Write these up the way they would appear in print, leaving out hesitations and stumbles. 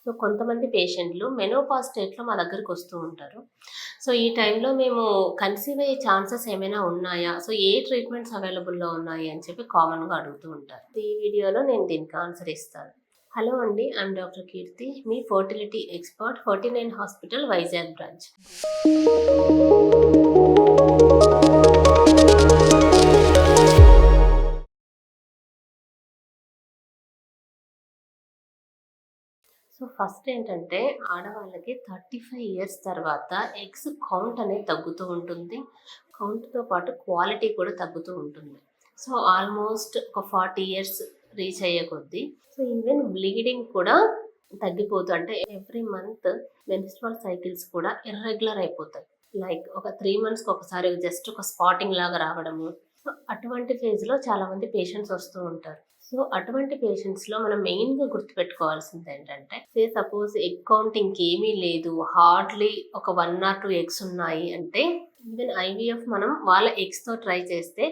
So కొంతమంది పేషెంట్లు menopause స్టేట్‌లో మా దగ్గరకొస్తూ ఉంటారు. సో ఈ టైంలో మేము కన్సీవ్ అయ్యే ఛాన్సెస్ ఏమైనా ఉన్నాయా? సో ఏ ట్రీట్మెంట్స్ అవైలబుల్‌లో ఉన్నాయి అని చెప్పి కామన్‌గా అడుగుతూ ఉంటారు. ఈ వీడియోలో నేను దీనికి ఆన్సర్ ఇస్తాను. హలో అండి. I am doctor Keerthi. మీ fertility expert 49 hospital Vizag branch. So first ఏంటంటే ఆడవాళ్ళకి 35 ఇయర్స్ తర్వాత ఎగ్స్ కౌంట్ అనేది తగ్గుతూ ఉంటుంది. కౌంట్‌తో పాటు క్వాలిటీ కూడా తగ్గుతూ ఉంటుంది. సో ఆల్మోస్ట్ ఒక 40 ఇయర్స్ రీచ్ అయ్యే కొద్దీ సో ఈవెన్ బ్లీడింగ్ కూడా తగ్గిపోతూ అంటే ఎవ్రీ మంత్ మెన్స్ట్రువల్ సైకిల్స్ కూడా ఇర్రెగ్యులర్ అయిపోతాయి. లైక్ ఒక 3 మంత్స్‌కి ఒకసారి జస్ట్ ఒక స్పాటింగ్ లాగా రావడము. సో అటువంటి ఫేజ్‌లో చాలామంది పేషెంట్స్ వస్తూ ఉంటారు. సో అటువంటి పేషెంట్స్‌లో మనం మెయిన్‌గా గుర్తుపెట్టుకోవాల్సింది ఏంటంటే, సపోజ్ ఎగ్ కౌంట్ ఇంకేమీ లేదు. హార్డ్‌లీ ఒక 1 ఆర్ 2 ఎగ్స్ ఉన్నాయి అంటే ఈవెన్ ఐవీఎఫ్ మనం వాళ్ళ ఎగ్స్‌తో ట్రై చేస్తే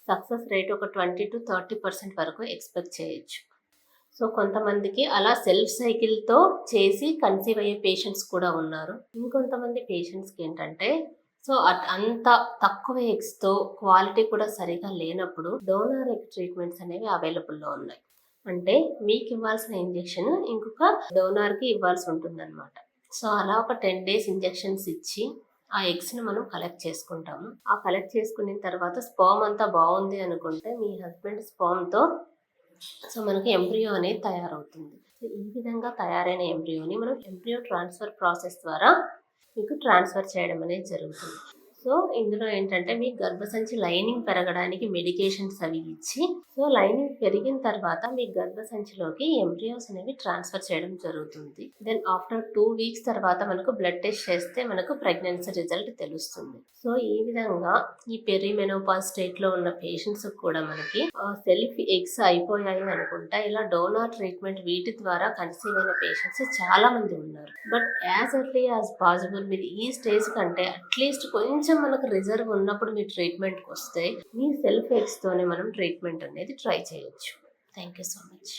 సక్సెస్ రేట్ ఒక 20-30% వరకు ఎక్స్‌పెక్ట్ చేయొచ్చు. సో కొంతమందికి అలా సెల్ఫ్ సైకిల్‌తో చేసి కన్సీవ్ అయ్యే పేషెంట్స్ కూడా ఉన్నారు. ఇంకొంతమంది పేషెంట్స్‌కి ఏంటంటే సో అంత తక్కువ ఎగ్స్‌తో క్వాలిటీ కూడా సరిగా లేనప్పుడు డోనార్ ఎగ్ ట్రీట్మెంట్స్ అనేవి అవైలబుల్‌లో ఉన్నాయి. అంటే మీకు ఇవ్వాల్సిన ఇంజెక్షన్ ఇంకొక డోనార్‌కి ఇవ్వాల్సి ఉంటుందన్నమాట. సో అలా ఒక 10 డేస్ ఇంజెక్షన్స్ ఇచ్చి ఆ ఎగ్స్‌ని మనం కలెక్ట్ చేసుకుంటాము. ఆ కలెక్ట్ చేసుకున్న తర్వాత స్పెర్మ్ అంతా బాగుంది అనుకుంటే మీ హస్బెండ్ స్పెర్మ్‌తో సో మనకి ఎంబ్రియో అనేది తయారవుతుంది. సో ఈ విధంగా తయారైన ఎంబ్రియోని మనం ఎంబ్రియో ట్రాన్స్ఫర్ ప్రాసెస్ ద్వారా మీకు ట్రాన్స్ఫర్ చేయడం అనేది జరుగుతుంది. సో ఇందులో ఏంటంటే మీ గర్భసంచి లైనింగ్ పెరగడానికి మెడికేషన్స్ అవి ఇచ్చి సో లైనింగ్ పెరిగిన తర్వాత మీ గర్భసంచిలోకి ఎంబ్రియోస్ అనేవి ట్రాన్స్ఫర్ చేయడం జరుగుతుంది. దెన్ ఆఫ్టర్ 2 వీక్స్ తర్వాత మనకు బ్లడ్ టెస్ట్ చేస్తే మనకు ప్రెగ్నెన్సీ రిజల్ట్ తెలుస్తుంది. సో ఈ విధంగా ఈ పెరిమెనోపాజ్ స్టేట్లో ఉన్న పేషెంట్స్ కూడా మనకి సెల్ఫ్ ఎగ్స్ అయిపోయాయి అనుకుంటా ఇలా డోనార్ ట్రీట్మెంట్ వీటి ద్వారా కన్సీవ్ అయిన పేషెంట్స్ చాలా మంది ఉన్నారు. But as early as possible మీరు ఈ స్టేజ్ కంటే అట్లీస్ట్ కొంచెం మనకు రిజర్వ్ ఉన్నప్పుడు మీ ట్రీట్మెంట్కి వస్తే మీ సెల్ఫ్ ఎగ్స్తోనే మనం ట్రీట్మెంట్ అనేది ట్రై చేయొచ్చు. Thank you so much.